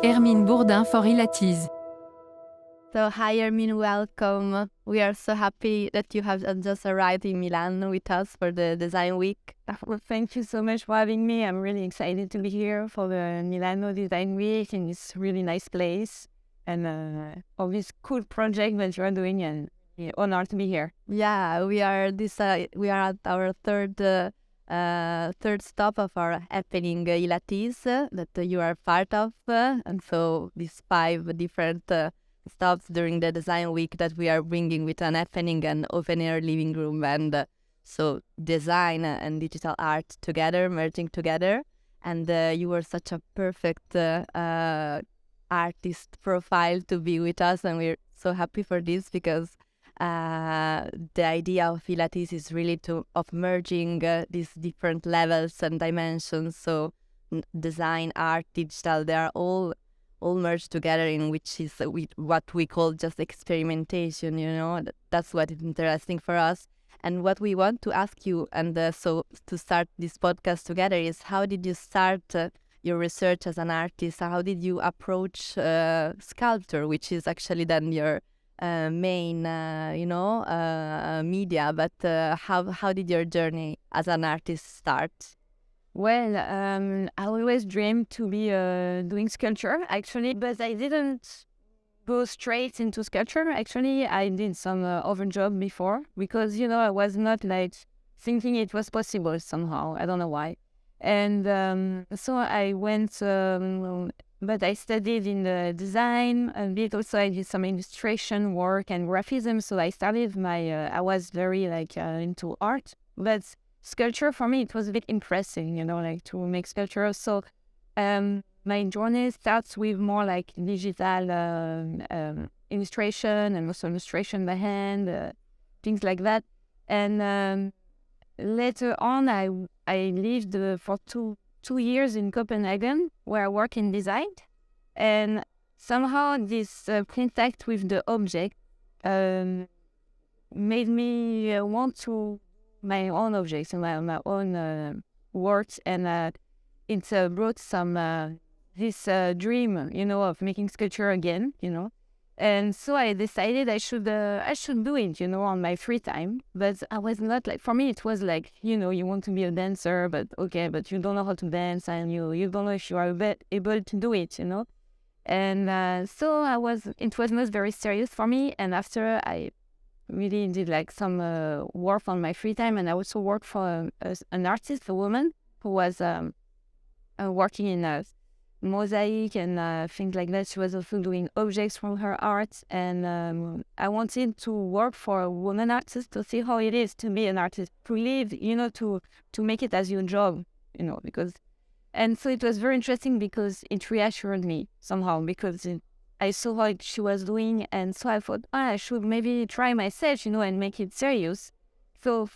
Hermine Bourdin for Ilatis. So, hi, Hermine, welcome. We are so happy that you have just arrived in Milan with us for the Design Week. Well, thank you so much for having me. I'm really excited to be here for the Milano Design Week in this really nice place and all this cool project that you are doing, and honored to be here. Yeah, we are at our third stop of our happening Ilatis that you are part of, and so these 5 different stops during the Design Week that we are bringing with an happening and open air living room, and so design and digital art together, merging together. And you were such a perfect artist profile to be with us, and we're so happy for this because the idea of Pilates is really of merging these different levels and dimensions. So design, art, digital, they are all merged together in which is what we call just experimentation. That's what is interesting for us. And what we want to ask you, and so to start this podcast together, is how did you start your research as an artist? How did you approach sculpture, which is actually then your main, media? But how did your journey as an artist start? Well, I always dreamed to be doing sculpture, actually, but I didn't go straight into sculpture. Actually, I did some other job before because, I was not like thinking it was possible somehow. I don't know why. And so I went, but I studied in the design a bit. Also, I did some illustration work and graphism. So I started I was very into art, but sculpture for me, it was a bit impressive, to make sculpture. So my journey starts with more like digital illustration and also illustration by hand, things like that. And later on, I lived for two years in Copenhagen, where I work in design. And somehow this contact with the object made me want to my own objects and my own works, and it brought some this dream, of making sculpture again, And so I decided I should do it, on my free time. But I was not like, for me it was like, you want to be a dancer, but okay, but you don't know how to dance, and you don't know if you are able to do it, And so it was not very serious for me. And after I really did like some work on my free time, and I also worked for an artist, a woman who was working in mosaic and things like that. She was also doing objects from her art, and I wanted to work for a woman artist to see how it is to be an artist, to live, to make it as your job, because, and so it was very interesting because it reassured me somehow, because I saw what she was doing, and so I thought, I should maybe try myself, and make it serious. So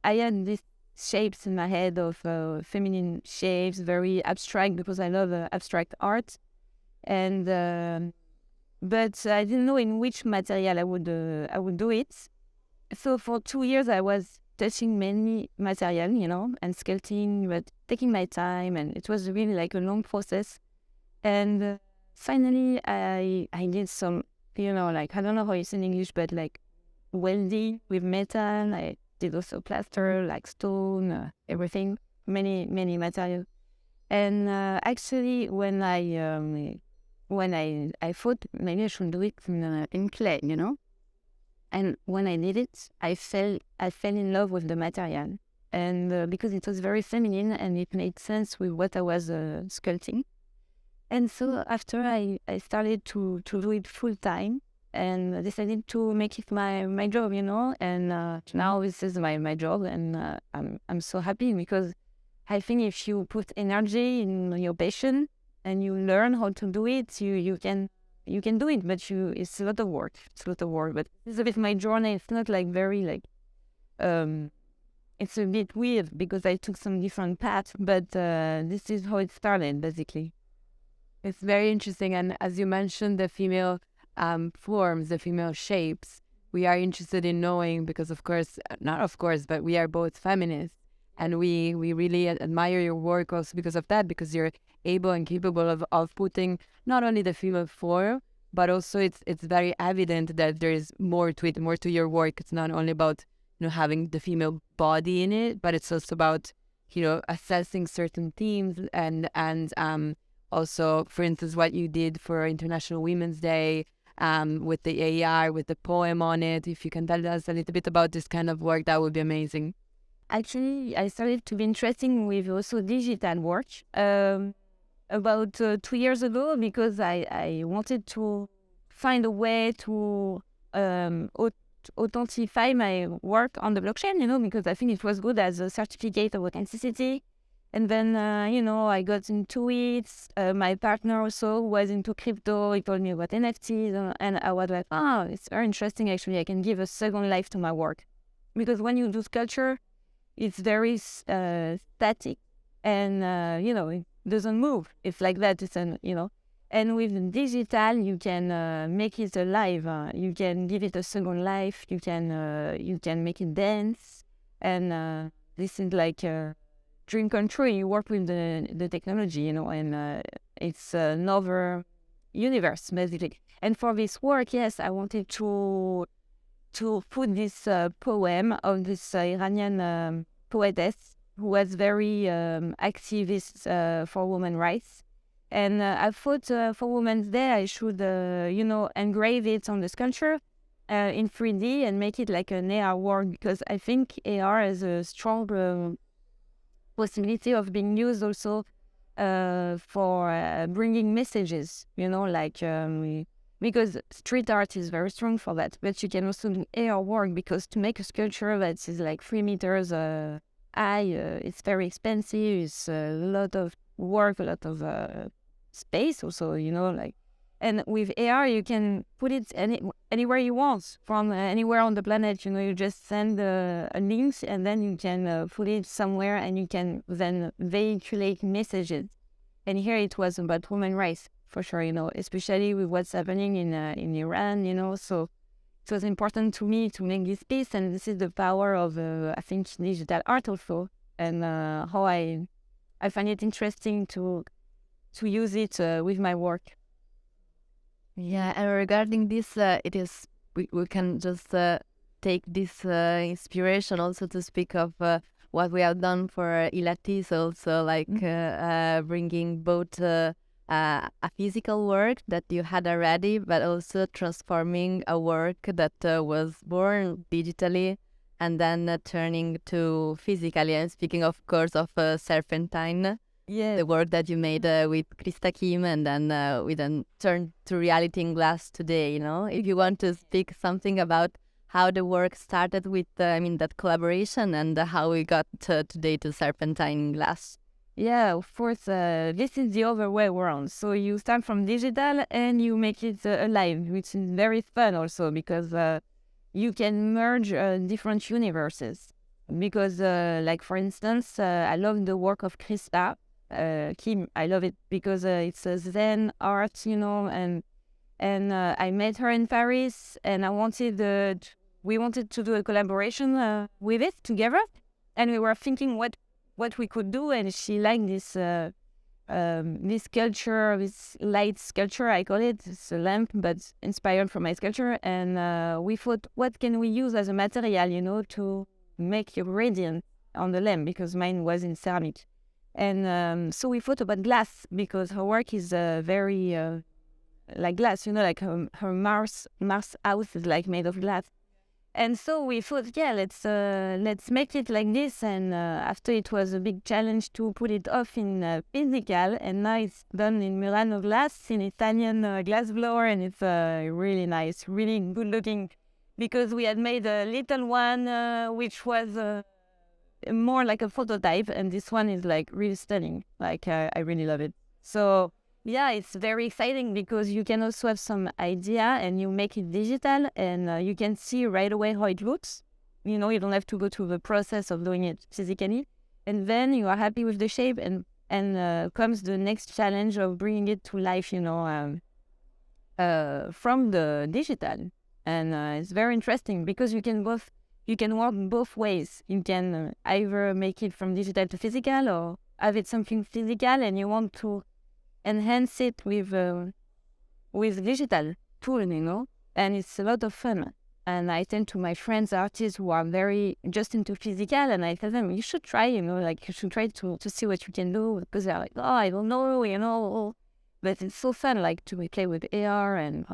I had these shapes in my head of feminine shapes, very abstract, because I love abstract art, and but I didn't know in which material I would do it. So for 2 years I was touching many material, and sculpting, but taking my time, and it was really like a long process. And finally, I did some, like, I don't know how it's in English, but like welding with metal. I did also plaster, like stone, everything, many materials. And actually, when I thought maybe I should do it in clay, And when I did it, I fell in love with the material, and because it was very feminine and it made sense with what I was sculpting. And so after I started to do it full time, and decided to make it my job, And now this is my job, and I'm so happy, because I think if you put energy in your passion and you learn how to do it, you can do it. But it's a lot of work. But it's a bit my journey. It's not like very like it's a bit weird because I took some different paths. But this is how it started, basically. It's very interesting, and as you mentioned, the female forms, the female shapes, we are interested in knowing because, but we are both feminists, And we really admire your work also because of that, because you're able and capable of putting not only the female form, but also it's very evident that there's more to it, more to your work. It's not only about, having the female body in it, but it's also about, assessing certain themes and also, for instance, what you did for International Women's Day, with the AR, with the poem on it. If you can tell us a little bit about this kind of work, that would be amazing. Actually, I started to be interested with also digital work about 2 years ago, because I wanted to find a way to authentify my work on the blockchain, because I think it was good as a certificate of authenticity. And then, I got into it. My partner also was into crypto. He told me about NFTs, and I was like, it's very interesting, actually. I can give a second life to my work. Because when you do sculpture, it's very static, and, it doesn't move. It's like that. And with digital, you can make it alive. You can give it a second life. You can make it dance. And this is like dream come true. You work with the technology, and it's another universe, basically. And for this work, yes, I wanted to put this poem of this Iranian poetess who was very activist for women's rights. And I thought for Women's Day, I should, engrave it on the sculpture in 3D and make it like an AR work, because I think AR has a strong possibility of being used also for bringing messages, because street art is very strong for that. But you can also do AR work, because to make a sculpture that is like 3 meters high, it's very expensive. It's a lot of work, a lot of space also, and with AR you can put it anywhere you want, from anywhere on the planet. You just send a link, and then you can put it somewhere, and you can then vehiculate messages. And here it was about women's rights, for sure, especially with what's happening in Iran, so it was important to me to make this piece. And this is the power of I think digital art also, and how I find it interesting to use it with my work. Yeah, and regarding this, we can just take this inspiration also to speak of what we have done for Ilatis, also like bringing both a physical work that you had already, but also transforming a work that was born digitally and then turning to physically. And speaking, of course, of Serpentine. Yeah, the work that you made with Krista Kim, and then we then turned to reality in glass today, If you want to speak something about how the work started with, that collaboration, and how we got today to Serpentine in glass. Yeah, of course, this is the other way around. So you start from digital and you make it alive, which is very fun also, because you can merge different universes. Because, like, for instance, I love the work of Krista Kim. I love it because it's a Zen art, and I met her in Paris, and we wanted to do a collaboration with it together, and we were thinking what we could do, and she liked this sculpture, this light sculpture, I call it. It's a lamp, but inspired from my sculpture, and we thought, what can we use as a material, to make a gradient on the lamp, because mine was in ceramic. And so we thought about glass, because her work is very like glass, like her Mars house is like made of glass. And so we thought, yeah, let's make it like this. And after it was a big challenge to put it off in physical, and now it's done in Murano glass, in Italian glass blower, and it's really nice, really good looking, because we had made a little one which was more like a prototype, and this one is like really stunning. Like I really love it. So yeah, it's very exciting, because you can also have some idea and you make it digital, and you can see right away how it looks. You don't have to go through the process of doing it physically, and then you are happy with the shape, and comes the next challenge of bringing it to life, from the digital. And it's very interesting, because you can both you can work both ways. You can either make it from digital to physical, or have it something physical and you want to enhance it with digital tool, and it's a lot of fun. And I tell to my friends, artists who are very just into physical, and I tell them, you should try, like you should try to see what you can do, because they're like, oh, I don't know, but it's so fun, like to play with AR and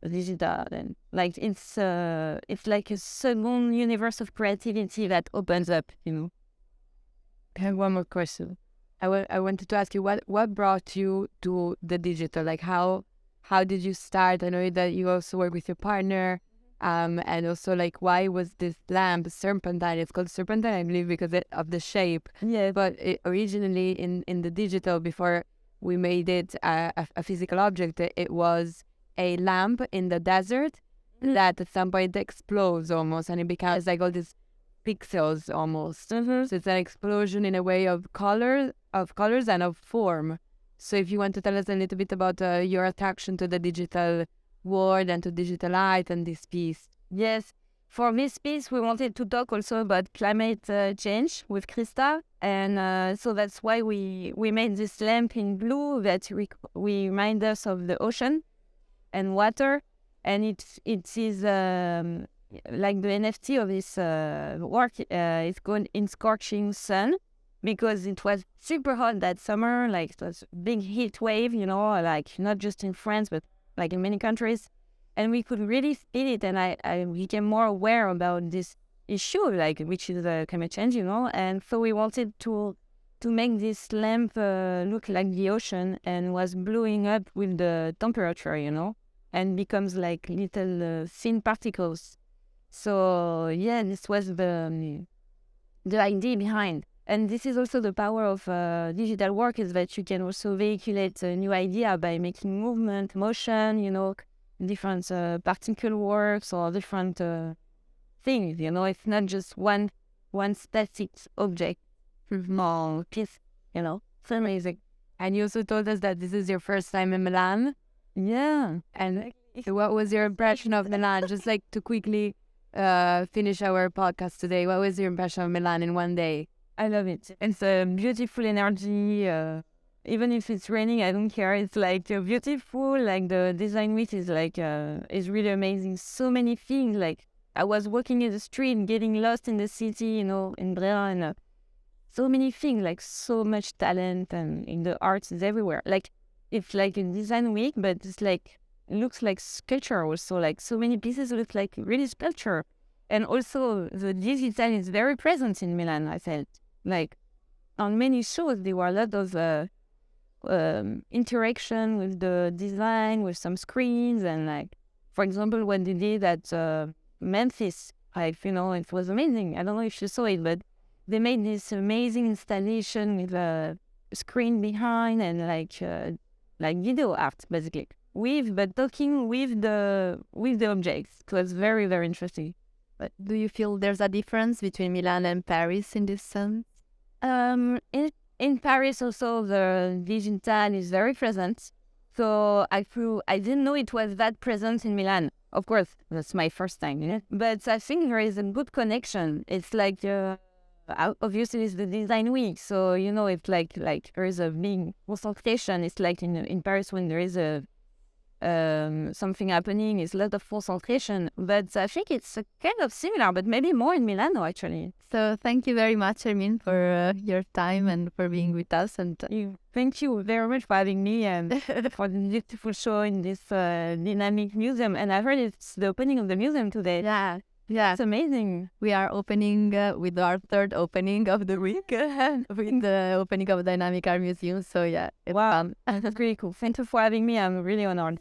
digital, and like it's like a second universe of creativity that opens up, I have one more question. I wanted to ask you what brought you to the digital, like how did you start? I know that you also work with your partner. And also, like, why was this lamp serpentine? It's called serpentine, I believe, because of the shape. Yeah. But originally, in the digital, before we made it a physical object, it was a lamp in the desert that at some point explodes almost, and it becomes like all these pixels almost. So it's an explosion in a way of colors and of form. So if you want to tell us a little bit about your attraction to the digital world and to digital art and this piece. Yes. For this piece, we wanted to talk also about climate change with Krista. And so that's why we made this lamp in blue that we remind us of the ocean and water. And it is like the NFT of this work is called In Scorching Sun, because it was super hot that summer. Like it was a big heat wave, like not just in France, but like in many countries, and we could really feel it, and I became more aware about this issue, like which is climate change, and so we wanted to make this lamp look like the ocean and was blowing up with the temperature, and becomes like little thin particles. So yeah, this was the idea behind. And this is also the power of digital work, is that you can also vehiculate a new idea by making movement, motion, different particle works or different things, It's not just one static object or piece, It's amazing. And you also told us that this is your first time in Milan. Yeah. And so what was your impression of Milan? Just like to quickly finish our podcast today, what was your impression of Milan in one day? I love it. It's a beautiful energy. Even if it's raining, I don't care. It's like beautiful. Like the design week is like is really amazing. So many things. Like I was walking in the street, getting lost in the city, in Brera, and so many things. Like so much talent, and in the arts is everywhere. Like it's like a design week, but it's like it looks like sculpture also. Like so many pieces look like really sculpture, and also the digital is very present in Milan, I felt. Like on many shows, there were a lot of interaction with the design, with some screens, and like, for example, when they did at Memphis, it was amazing. I don't know if you saw it, but they made this amazing installation with a screen behind and like video art, basically, but talking with the objects. It was very, very interesting. But do you feel there's a difference between Milan and Paris in this sense? In Paris also the digital is very present. So I didn't know it was that present in Milan. Of course, that's my first time, But I think there is a good connection. It's like obviously it's the design week, so it's like there is a big concentration. It's like in Paris when there is a something happening, is a lot of concentration, but I think it's kind of similar, but maybe more in Milano actually. So thank you very much, Hermine, for your time and for being with us. And thank you very much for having me and for the beautiful show in this dynamic museum. And I heard it's the opening of the museum today. Yeah, it's amazing. We are opening with our third opening of the week with the opening of Dynamicart Museum. So yeah, it's fun. That's really cool. Thank you for having me. I'm really honored.